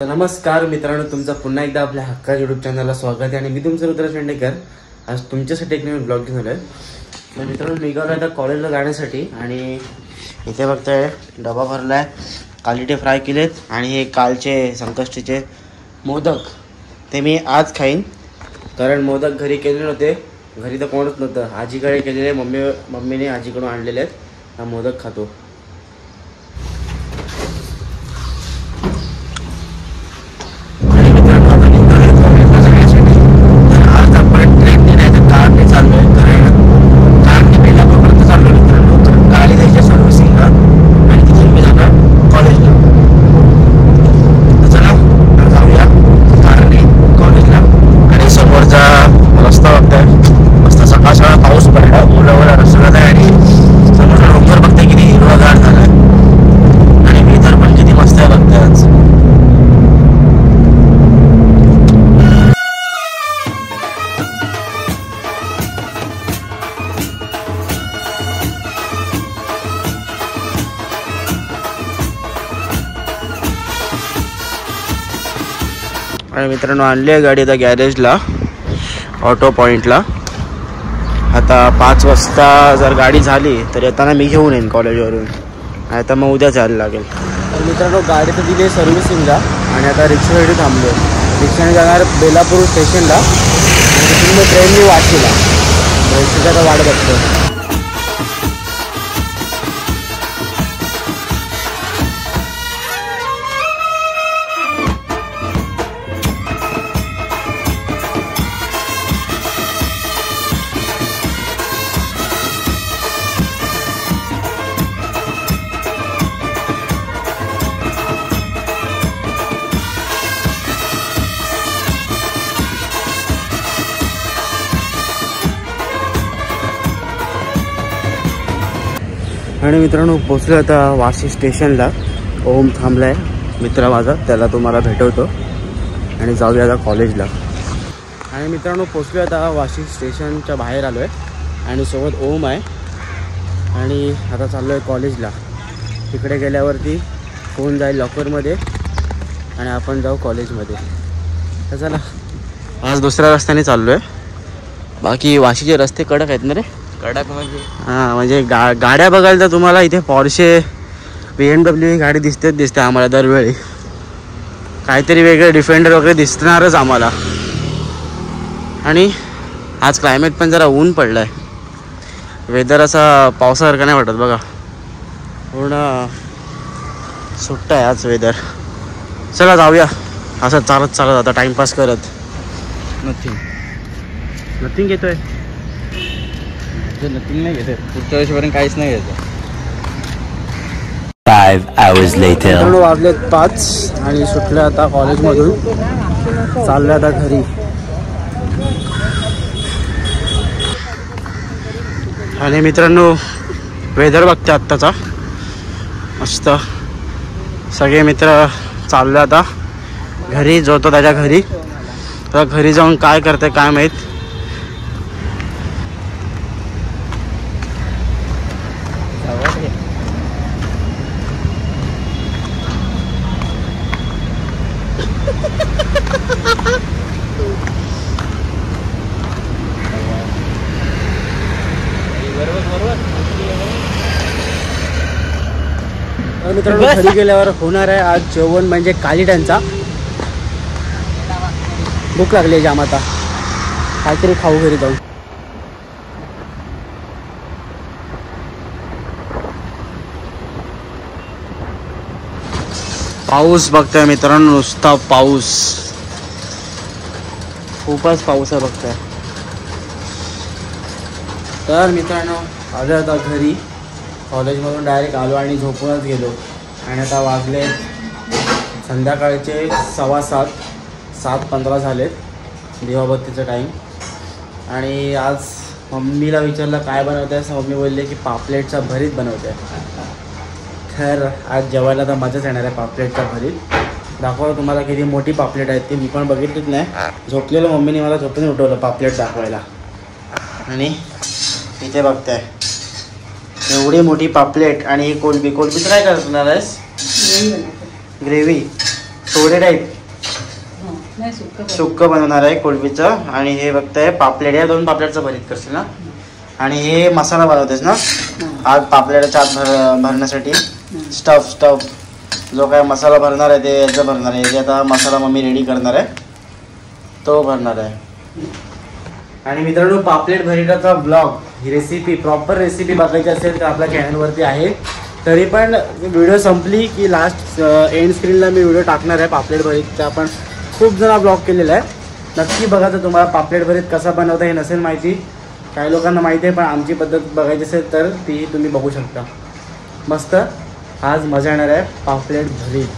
नमस्कार मित्रांनो, तुमचं पुन्हा एकदा आपल्या हक्का यूट्यूब चॅनलला स्वागत आहे आणि मी तुमचं रुद्र शेंडेकर. आज तुमच्यासाठी एक नवीन ब्लॉग घेऊन आलोय. तर मित्रांनो, निघालो आता कॉलेजला जाण्यासाठी आणि इथे बघताय डबा भरलाय, क्वालिटी फ्राय केलेत आणि हे कालचे संकष्टीचे मोदक ते मी आज खाईन. कारण मोदक घरी केले नव्हते, घरी तर कोणच नव्हतं. आजीकडे केलेले, मम्मीने आजीकडून आणलेले आहेत. हा मोदक खातो. आणि मित्रांनो, आणली आहे गाडी आता गॅरेजला, ऑटो पॉईंटला. आता 5 वाजता जर गाडी झाली तर येताना मी घेऊन येईन कॉलेजवरून. आता मग उद्या जायला लागेल. तर मित्रांनो, गाडी तर दिली सर्व्हिसिंगला आणि आता रिक्षासाठी थांबलो. रिक्षाने जाणार बेलापूर स्टेशनला आणि तिथून ट्रेननी वाशीला. रिक्षाची आता वाट बघतो. आणि मित्रांनो, पोचलो आता वाशी स्टेशनला. ओम थांबलाय मित्र माझा, त्याला तुम्हाला भेटवतो आणि जाऊया आता कॉलेजला. आणि मित्रांनो, पोचलो आता वाशी स्टेशनच्या बाहेर आलो आहे आणि सोबत ओम आहे आणि आता चाललो आहे कॉलेजला. तिकडे गेल्यावरती फोन जाईल लॉकरमध्ये आणि आपण जाऊ कॉलेजमध्ये. तर चला, आज दुसऱ्या रस्त्याने चाललो आहे. बाकी वाशीचे रस्ते कडक आहेत ना रे. कडक म्हणजे हां, म्हणजे गाड्या बघायला तर तुम्हाला इथे पॉर्शे, BMW ही गाडी दिसते आम्हाला दरवेळी. काहीतरी वेगळे डिफेंडर वगैरे दिसणारच आम्हाला. आणि आज क्लायमेट पण जरा ऊन पडलं आहे. वेदर असा पावसासारखा नाही वाटत बघा, पूर्ण सुट्टा आहे आज वेदर. चला जाऊया असं चालत आता टाईमपास करत. नथिंग घेतोय, नथिंग नाही घेते. पुढच्या वर्षीपर्यंत काहीच नाही घेतं. 5 hours later. वाजलेत 5 आणि सुटलं आता कॉलेजमधून. चाललं आता घरी. आणि मित्रांनो, वेदर बघते आत्ताचा मस्त. सगळे मित्र चालले आता घरी. जो तो त्याच्या घरी. आता घरी जाऊन काय करते काय माहीत. मित्रांनो, घरी गेल्यावर होणार आहे आज जेवण म्हणजे कालीटांचा. भूक लागली आहे जाम. आता काहीतरी खाऊ घरी जाऊन. पाऊस बघताय मित्रांनो, नुसता पाऊस, खूपच पाऊस आहे बघताय. तर मित्रांनो, आलो आता घरी. कॉलेजमधून डायरेक्ट आलो आणि झोपूनच गेलो. आणि आता वाजले संध्याकाळचे 7:15, 7:15 झालेत, दिवाबत्तीचं टाईम. आणि आज मम्मीला विचारलं काय बनवते आहे. मम्मी बोलले की पापलेटचा भरीत बनवते. तर आज जेवायला तर मजाच येणार आहे पापलेटचा भरीत. दाखवा तुम्हाला किती मोठी पापलेट आहेत ती. मी पण बघितलीच नाही. झोपलेलं मम्मीने मला झोपून उठवलं पापलेट दाखवायला. आणि इथे बघताय एवढी मोठी पापलेट आणि ही कोलबी. कोलबीचं काय करणार आहेस? ग्रेव्ही. थोडे टाईप सुक्क बनवणार आहे कोळंबीचं. आणि हे बघताय पापलेट, या 2 पापलेटचं भरीत करशील ना. आणि हे मसाला बनवतेस ना आज पापलेटच्या आत भरण्यासाठी. स्टफ जो काय मसाला भरणार आहे ते याचं भरणार आहे. याचा आता मसाला मम्मी रेडी करणार आहे, तो भरणार आहे. आणि मित्रांनो पापलेट भरीताचा ब्लॉग, ही रेसिपी प्रॉपर रेसिपी बघायची असेल तर आपल्या चॅनलवरती आहे. तरी पण व्हिडिओ संपली की लास्ट एंड स्क्रीनला मी व्हिडिओ टाकणार आहे पापलेट भरीतचा. आपण खूप जण ब्लॉग केलेला आहे, नक्की बघा. तर तुम्हाला पापलेट भरीत कसा बनवता हे नसेल माहिती, काही लोकांना माहिती आहे, पण आमची पद्धत बघायची असेल तर ती तुम्ही बघू शकता. मस्त आज मजा येणार आहे पापलेट भरीत,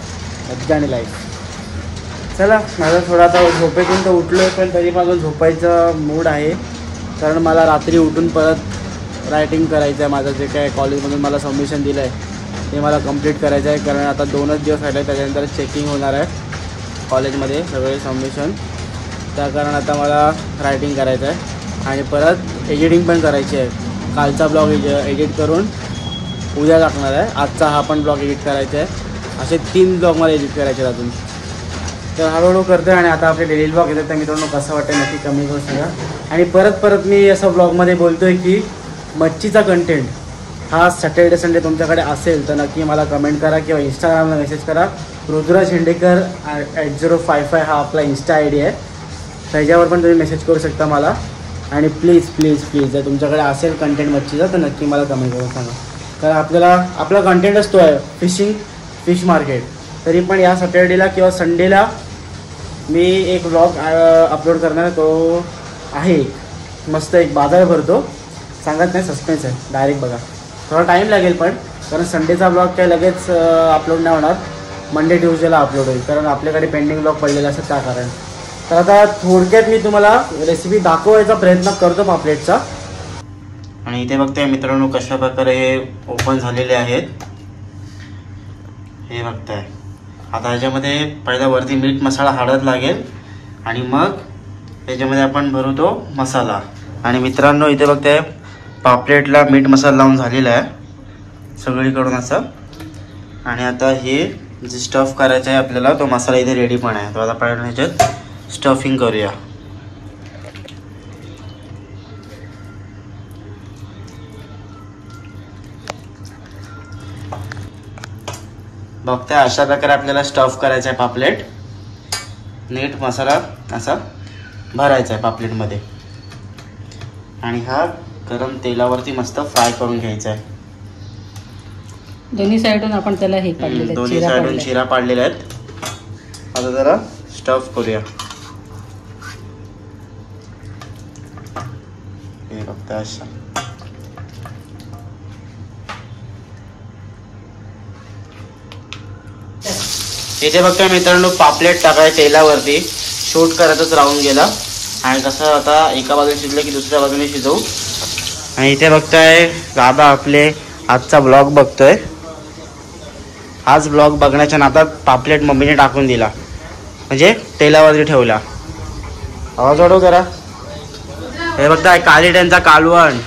मज्जा आणि लाईफ. चला माझा थोडा आता झोपेतून तर उठलो आहे, पण तरी माझं झोपायचं मूड आहे. कारण मला रात्री उठून परत रायटिंग करायचं आहे. माझं जे काय कॉलेजमधून मला सबमिशन दिलं आहे ते मला कंप्लीट करायचं आहे. कारण आता 2च दिवस राहिले, त्याच्यानंतर चेकिंग होणार आहे कॉलेजमध्ये सगळे सबमिशन. त्या कारण आता मला रायटिंग करायचं आहे आणि परत एडिटिंग पण करायची आहे. कालचा ब्लॉग एडिट करून उद्या टाकणार आहे. आजचा हा पण ब्लॉग एडिट करायचा आहे. असे 3 ब्लॉग मला एडिट करायचे अजून. तर हळूहळू करतो. आणि आता आपले डेली ब्लॉग येतात तर मित्रांनो कसं वाटतं नक्की कमी करू सांगा. आणि परत मी असं ब्लॉगमध्ये बोलतो आहे की मच्छीचा कंटेंट हा सॅटर्डे संडे तुमच्याकडे असेल तर नक्की मला कमेंट करा किंवा इंस्टाग्रामला मेसेज करा. ऋतुराज हेंडेकर 8055 हा आपला इंस्टा आय डी आहे, त्याच्यावर पण तुम्ही मेसेज करू शकता मला. आणि प्लीज जर तुमच्याकडे असेल कंटेंट मच्छीचा तर नक्की मला कमेंट करून सांगा. कारण आपला कंटेंट असतो आहे फिश मार्केट. तरी पण या सॅटर्डेला किंवा संडेला मी एक व्लॉग अपलोड करणार आहे. तो आहे मस्त एक बाजार भरतो, सांगत नाही, सस्पेन्स आहे, डायरेक्ट बघा. थोडा टाईम लागेल पण, कारण संडेचा ब्लॉग काय लगेच अपलोड नाही होणार, मंडे ट्यूजडेला अपलोड होईल. कारण आपल्याकडे पेंडिंग ब्लॉग पडलेला असतात त्या कारण. तर आता थोडक्यात मी तुम्हाला रेसिपी दाखवायचा प्रयत्न करतो पापलेटचा. आणि इथे बघताय मित्रांनो कशा प्रकारे हे ओपन झालेले आहेत, हे बघताय. आता ह्याच्यामध्ये पहिला वरती मीठ मसाला हळद लागेल आणि मग त्याच्यामध्ये आपण भरू तो मसाला. आणि मित्रांनो इथे बघताय पापलेटला मीठ मसाला लावून झालेला आहे सगळीकडून असं. आणि आता हे जे स्टफ करायचं आहे आपल्याला तो मसाला इथे रेडी पण आहे. तो आता पहिल्यांदा ह्याच्यात स्टफिंग करूया. बघताय अशा प्रकारे आपल्याला स्टफ करायचं आहे पापलेट. नीट मसाला असा भरायचा आहे पापलेटमध्ये. आणि हा गरम तेलावरती मस्त फ्राय करून घ्यायचा आहे. दोन्ही साइडून आपण त्याला हे काढलेले, दोन्ही साइडून चिरा पाडलेल्या आहेत. आता जरा स्टफ करूया. हे बघता अशा इथे बघता मित्रांनो पापलेट टाकाय तेलावरती शूट करायचंच राहून गेला. आणि कसं आता एका बाजूने शिजलं की दुसऱ्या बाजूने शिजवू. आणि इथे बघताय दादा आपले आजचा ब्लॉग बघतोय. आज ब्लॉग बघण्याच्या नादात पापलेट मम्मीने टाकून दिला, म्हणजे तेलावरती ठेवला. आवाज वाढव जरा. हे बघताय कालीट्यांचा कालवण.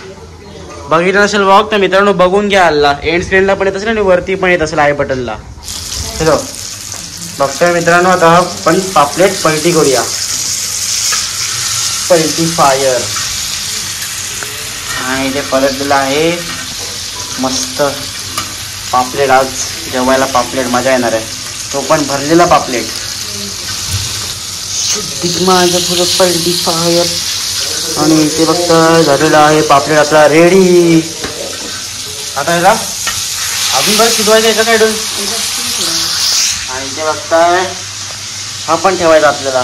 बघितलं नसेल ब्लॉग तर मित्रांनो बघून घ्या. आला एंड स्क्रीनला पण येत असेल आणि वरती पण येत असेल आय बटनला. हॅलो बघताय मित्रांनो आता आपण पापलेट पलटी करूया. पलटी फायर. आणि इथे पलटलेला आहे मस्त पापलेट. आज जेवायला पापलेट मजा येणार आहे, तो पण भरलेला पापलेट. माझं पुढं पलटी फायर. आणि इथे बघता झालेला आहे पापलेट आपला रेडी. आता याला अजून बरं शिजवायचं एका साईडून. आणि इथे बघताय हा पण ठेवायचा आपल्याला.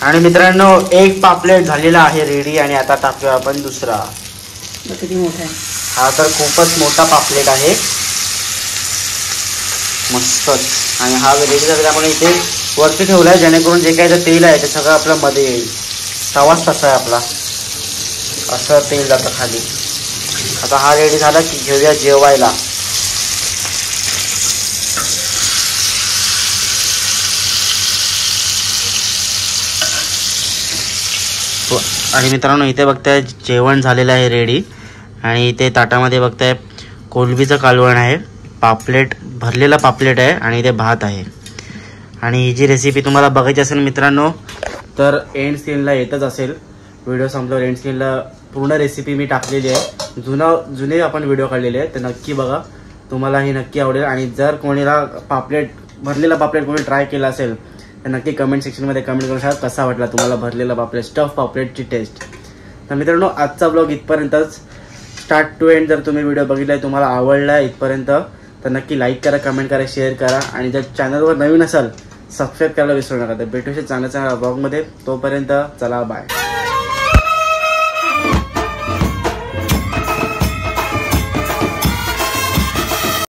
आणि मित्रांनो एक पापलेट झालेला आहे रेडी. आणि आता टाकूया आपण दुसरा. किती मोठा आहे हा, तर खूपच मोठा पापलेट आहे मस्तच. आणि हा रेडी झालेला आपण इथे वरती ठेवला आहे, जेणेकरून जे काही तेल आहे ते सगळं आपल्या मध्ये येईल. तवाच तसा आहे आपला, असं तेल जातं खाली. आता हा रेडी झाला की घेऊया जेवायला. आणि मित्रांनो इथे बघताय जेवण झालेलं आहे रेडी. आणि इथे ताटामध्ये बघताय कोलंबीचं कालवण आहे, पापलेट, भरलेला पापलेट आहे आणि इथे भात आहे. आणि ही जी रेसिपी तुम्हाला बघायची असेल मित्रांनो तर एंड स्क्रीनला येतच असेल. व्हिडिओ संपल्यावर एंड स्क्रीनला पूर्ण रेसिपी मी टाकलेली आहे. जुने आपण व्हिडिओ काढलेले आहेत, तर नक्की बघा, तुम्हाला ही नक्की आवडेल. आणि जर कोणीला भरलेला पापलेट कोणी ट्राय केला असेल तर नक्की कमेंट सेक्शनमध्ये कमेंट करून सांगा कसा वाटला तुम्हाला भरलेला पापलेट, स्टफ पापलेटची टेस्ट. तर मित्रांनो आजचा ब्लॉग इथपर्यंतच. स्टार्ट टू एंड जर तुम्ही व्हिडिओ बघितलाय, तुम्हाला आवडला इथपर्यंत, तर नक्की लाईक करा, कमेंट करा, शेअर करा. आणि जर चॅनलवर नवीन असाल सबस्क्राईब करायला विसरू नका. तर भेटूया चांगल्या ब्लॉगमध्ये. तोपर्यंत चला बाय.